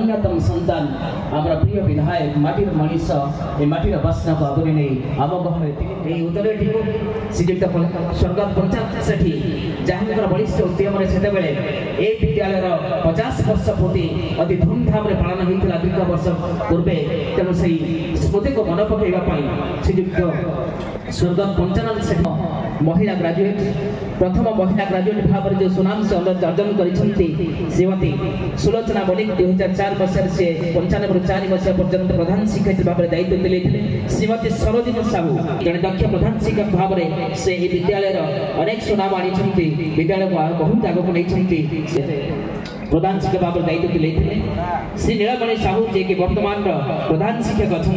अन्यतम सन्तान आमर प्रिय विधायक माटीर मनीष ए माटीर बास्ना को आगुरी नहीं आम गहन उत्तरटी श्रीजुक्त स्वर्गत पंचायत सेठी जहाँ बलिष्ठ उद्यम से ए विद्यालय 50 वर्ष पूर्ति अति धूमधाम पालन होता दीर्घ वर्ष पूर्वे तेणु से स्मृति को मन पकड़ाई श्रीजुक्त स्वर्गत पंचानन सेठी महिला ग्रेजुएट प्रथम महिला ग्रेजुएट भाव जो सुनाम से अर्जन कर श्रीमती सुलोचना मलिक 2004 मसीह से 95 4 मसीहा पर्यंत प्रधान शिक्षक भाव में दायित्व तुले श्रीमती सरोजिनी साहू जड़े दक्ष प्रधान शिक्षक भाव में से विद्यालय अनेक सुनाम आनी विद्यालय को बहुत आगे नहीं प्रधान शिक्षक भाव में दायित्व तुले श्री नीलमणि साहू जे कि वर्तमान प्रधान शिक्षक अच्छा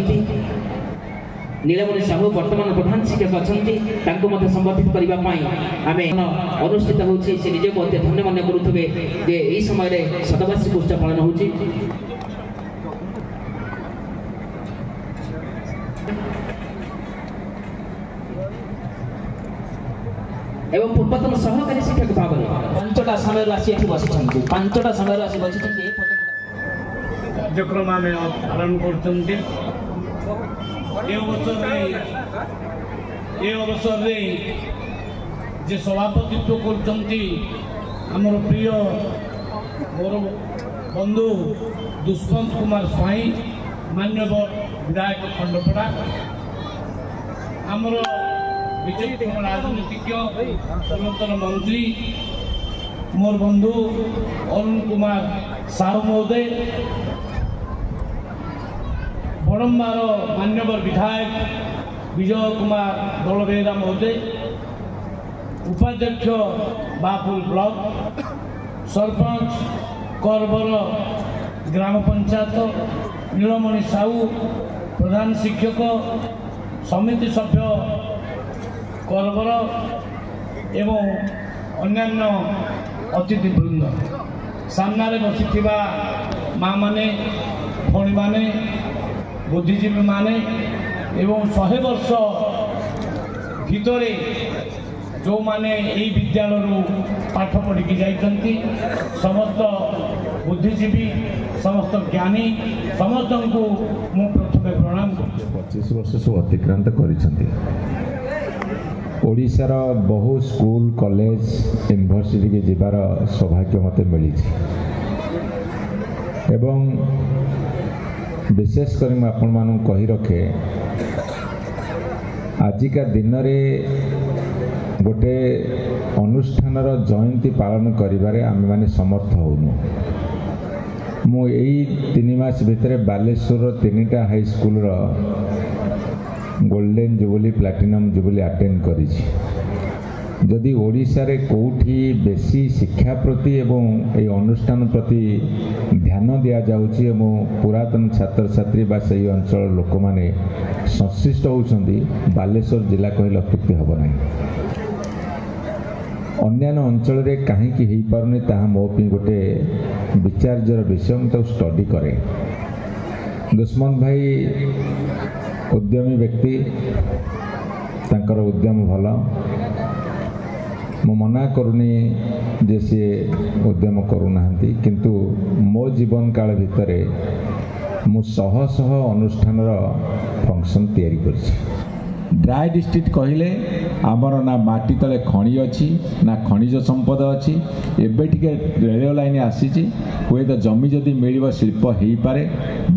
नीलमणि साहू वर्तमान प्रधान शिक्षक अच्छा संबोधित करने आम अनुष्ठित होती से निजे को अति धन्य मन करुवे जे यही समय शतवार्षिक उत्सव पालन हो एवं पूर्वतन सहकारी शिक्षक भाव में 5टा समय आसी बसी 5टा समय आसी बसी कार्यक्रम आम पालन कर अवसर जे सभापतित्व कर प्रिय मोर बंधु दुष्मंत कुमार स्वाई मान्यवर विधायक खंडपड़ा आमर विचक्षण राजनीतिज्ञ पूर्वतन मंत्री मोर बंधु अरुण कुमार साहू महोदय बड़म्बार मान्यवर विधायक विजय कुमार दलबेहरा महोदय उपाध्यक्ष बापुल ब्लॉक सरपंच करबर ग्राम पंचायत नीलमणि साहू प्रधान शिक्षक समिति सभ्य करबर एवं अन्यान्य अतिथिवृंद सामने बसी माँ माने भौणी माने बुद्धिजीवी माने एवं 100 वर्ष भितरे जो माने यही विद्यालय पाठ पढ़ी जाइछन्ति समस्त बुद्धिजीवी समस्त ज्ञानी समस्त को मु प्रथमे प्रणाम कर 25 वर्ष सब अतिक्रांत करिसन्ति ओडिशार बहु स्कूल कॉलेज यूनिवर्सिटी के जीवार सौभाग्य मते मिली एवं विशेषकर मैं आपण मानू कही रखे आजिका दिन में गोटे अनुष्ठान जयंती पालन करिबारे आमे माने समर्थ होनु मु यही 3 मास भितर बालेश्वर 3टा high school golden jubilee platinum jubilee attend करिछि जदि ओडिशा रे कोठी बेसी शिक्षा प्रति एवं ए अनुष्ठान प्रति ध्यान दिया जाउछि एवं पुरातन छात्र छात्री बा सही अंचल लोक माने संश्लिष्ट होउछन्ति बालेश्वर जिला कहले अत्युक्ति हब नाही अन्यान्य अंचल रे काहे कि हेई पारुनी ताहा मो पि गोटे विचार्यर विषय म तो स्टडी करे दुष्मंत भाई उद्यमी व्यक्ति तांकर उद्यम भल मो मना करूनी जे सी उद्यम करूना किंतु मो जीवन काल भितर मु शह शह अनुष्ठान फंक्शन तैयारी करछि ड्राई डिस्ट्रिक्ट कहले आमर ना माटी तले खणी अच्छी ना खनिज संपद अच्छी एबे टिके रेल लाइन आसीची हुए तो जमी जदि मिल शिल्प हो पारे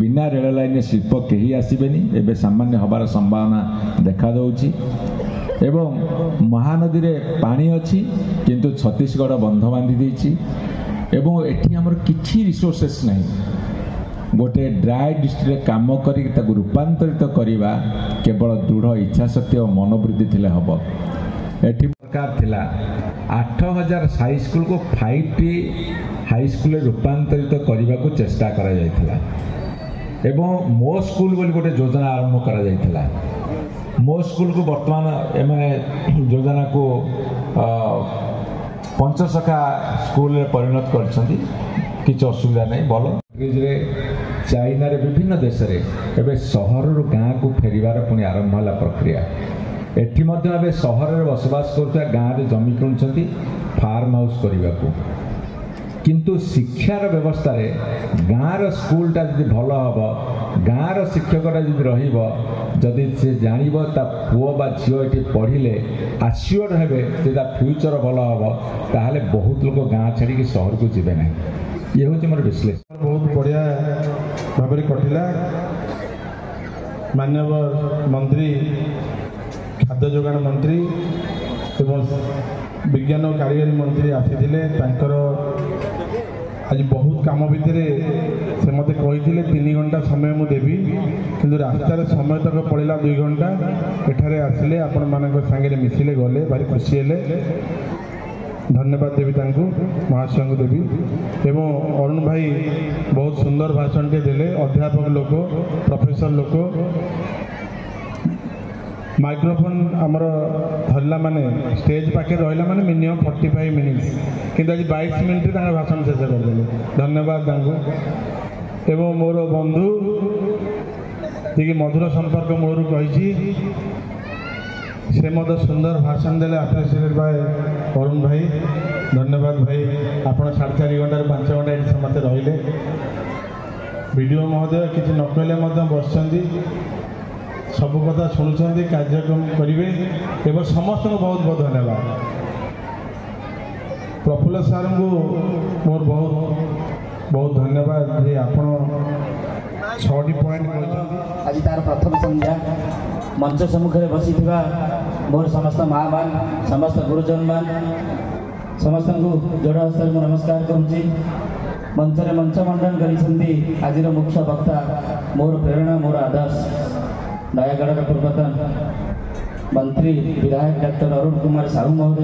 बिना रेल लाइन शिल्प कहीं आसबेनी एबे सामान्य हबार संभावना देखा दउची एवं महानदी रे पानी अच्छी किंतु छत्तीसगढ़ बंध बांधी देछि एवं एठी हमर किछि रिसोर्सेस नहीं गोटे ड्राई डिस्ट्रिक्ट काम करी ताकू रूपांतरित करिबा केवल दृढ़ इच्छा शक्ति और मनोवृत्ति थिले हबो एठी सरकार थिला 8000 हाई स्कूल को 5टी हाई स्कूल रूपांतरित करने को चेष्टा करा जायथिला एवं मो स्कूल बोली गोटे योजना आरंभ करा जायथिला मो स्कूल को वर्तमान एमाने योजना को पंचसखा स्कूल रे परिणत करछन्ती किछ असुविधा नहीं भल चाइना रे विभिन्न देश रे एबे शहर रु गाँ को फेरिबार पुणी आरंभ होला प्रक्रिया एठी मध्य एबे शहर रे बसवास करता गाँ रे जमी किणुछन्ती फार्म हाउस करने को କିନ୍ତୁ ଶିକ୍ଷାର ବ୍ୟବସ୍ଥାରେ ଗାଁର ସ୍କୁଲଟା ଯଦି ଭଲ ହେବ, ଗାଁର ଶିକ୍ଷକଟା ଯଦି ରହିବ, ଯଦି ସେ ଜାଣିବ ତା ପୁଅ ବା ଝିଅ ଏଠି ପଢ଼ିଲେ ଆସ୍ୟୁର୍ଡ ହେବେ ଯେ ତା ଫ୍ୟୁଚର ଭଲ ହେବ, ତାହେଲେ ବହୁତ ଲୋକ ଗାଁ ଛାଡ଼ିକି ସହରକୁ ଯିବେ ନାହିଁ। ଇଏ ହେଉଛି ମୋର ବିଶ୍ଳେଷଣ। ବହୁତ ବଢ଼ିଆ ଭାବରେ କଟିଲା। ମାନ୍ୟବର ମନ୍ତ୍ରୀ, ଖାଦ୍ୟ ଯୋଗାଣ ମନ୍ତ୍ରୀ ଏବଂ ବିଜ୍ଞାନ ଓ କାରିଗରୀ ମନ୍ତ୍ରୀ ଆସିଥିଲେ। ତାଙ୍କର ଆଜି ବହୁତ କାମ ଭିତରେ ସେ ମୋତେ କହିଥିଲେ 3 ଘଣ୍ଟା ସମୟ ମୁଁ ଦେବି, କିନ୍ତୁ ରାସ୍ତାରେ ସମୟ ତକ ପଳେଇଲା 2 ଘଣ୍ଟା। ଏଠାରେ ଆସିଲେ, ଆପଣମାନଙ୍କ ସାଙ୍ଗରେ ମିଶିଲେ, ଗଲେ, ଭାରି ଖୁସି ହେଲେ। ଧନ୍ୟବାଦ ଦେବି ତାଙ୍କୁ, ମହାଶୟଙ୍କୁ ଦେବି। ଏବଂ ଅରୁଣ ଭାଇ ବହୁତ ସୁନ୍ଦର ଭାଷଣଟିଏ ଦେଲେ। ଅଧ୍ୟାପକ ଲୋକ, ପ୍ରଫେସର ଲୋକ, ମାଇକ୍ରୋଫୋନ୍ ଆମର ଧରିଲା ମାନେ, ଷ୍ଟେଜ୍ ପାଖରେ ରହିଲା ମାନେ ମିନିମମ୍ 45 ମିନିଟ୍ସ, କିନ୍ତୁ ଆଜି 22 ମିନିଟ୍ରେ ତାଙ୍କର ଭାଷଣ ଶେଷ କରିଦେଲେ। ଧନ୍ୟବାଦ ତାଙ୍କୁ। ଏବଂ ମୋର ବନ୍ଧୁ ଯିଏକି ମଧୁର ସମ୍ପର୍କ ମୋରୁ କହିଛି, ସେ ମଧ୍ୟ ସୁନ୍ଦର ଭାଷଣ ଦେଲେ। ଆପ୍ରିସିଏଟେଡ୍ ବାଏ ଅରୁଣ ଭାଇ। ଧନ୍ୟବାଦ ଭାଇ। ଆପଣ 4.5 ଘଣ୍ଟାରୁ 5 ଘଣ୍ଟା ଏଠି ସମସ୍ତେ ରହିଲେ। ବିଡ଼ିଓ ମହୋଦୟ କିଛି ନ କହିଲେ ମଧ୍ୟ ବସିଛନ୍ତି, ସବୁ କଥା ଶୁଣୁଛନ୍ତି, କାର୍ଯ୍ୟକ୍ରମ କରିବେ। ଏବଂ ସମସ୍ତଙ୍କୁ ବହୁତ ବହୁତ ଧନ୍ୟବାଦ। ପ୍ରଫୁଲ୍ଲ ସାର୍ଙ୍କୁ ମୋର ବହୁତ ବହୁତ ଧନ୍ୟବାଦ ଯେ ଆପଣ 6ଟି ପଏଣ୍ଟ କହିଛନ୍ତି। ଆଜି ତାର ପ୍ରଥମ ସନ୍ଧ୍ୟା। ମଞ୍ଚ ସମ୍ମୁଖରେ ବସିଥିବା ମୋର ସମସ୍ତ ମା ମାନ, ସମସ୍ତ ଗୁରୁଜନ ମାନ, ସମସ୍ତଙ୍କୁ ଯୋଡ଼ ହସ୍ତରେ ମୁଁ ନମସ୍କାର କରୁଛି। ମଞ୍ଚରେ ମଞ୍ଚ ମଣ୍ଡନ କରିଛନ୍ତି ଆଜିର ମୁଖ୍ୟ ବକ୍ତା, ମୋର ପ୍ରେରଣା, ମୋର ଆଦର୍ଶ, ନୟାଗଡ଼ର ପୂର୍ବତନ ମନ୍ତ୍ରୀ ବିଧାୟକ ଡକ୍ଟର ଅରୁଣ କୁମାର ସାହୁ ମହୋଦୟ,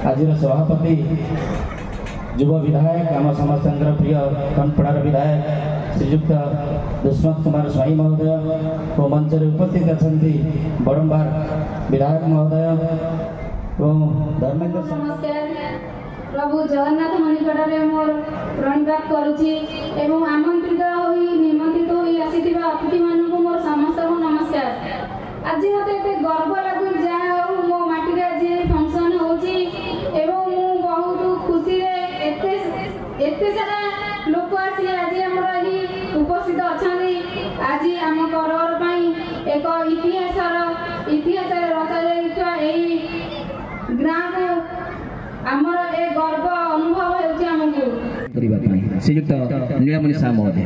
ଆଜିର ସଭାପତି, ଯୁବ ବିଧାୟକ, ଆମ ସମସ୍ତଙ୍କର ପ୍ରିୟ କନ୍ଧପଡ଼ାର ବିଧାୟକ ଶ୍ରୀଯୁକ୍ତ ଦୁଷ୍ମନ୍ତ କୁମାର ସ୍ୱାଇଁ ମହୋଦୟ ଓ ମଞ୍ଚରେ ଉପସ୍ଥିତ ଅଛନ୍ତି ବଡ଼ମ୍ବାର ବିଧାୟକ ମହୋଦୟ ଏବଂ ଧର୍ମେନ୍ଦ୍ର। ନମସ୍କାର। ପ୍ରଭୁ ଜଗନ୍ନାଥ ନିକଟରେ ମୋର ପ୍ରଣିପାତ କରୁଛି ଏବଂ ନିମନ୍ତ୍ରିତ ହୋଇ ଆସିଥିବା ଅତିଥିମାନଙ୍କୁ ମୋର ସମସ୍ତଙ୍କୁ ନମସ୍କାର। ଆଜି ମୋତେ ଏତେ ଗର୍ବ ଲାଗୁଛି, ଯାହା ହଉ ମୋ ମାଟିରେ ଆଜି ଫଙ୍କସନ୍ ହେଉଛି ଏବଂ ମୁଁ ବହୁତ ଖୁସିରେ ଏତେ ସାରା ଲୋକ ଆସି ଆଜି ଆମର ଏଠି ଉପସ୍ଥିତ ଅଛନ୍ତି। ଆଜି ଆମ ପର୍ବର ପାଇଁ ଏକ ଇତିହାସରେ ରଚାଯାଇଥିବା ଏହି ଗ୍ରାମକୁ ଆମର ଏ ଗର୍ବ ଅନୁଭବ ହେଉଛି ଆମକୁ। ଶ୍ରୀଯୁକ୍ତ ନୀଳମଣି ସାହା ମହୋଦୟ।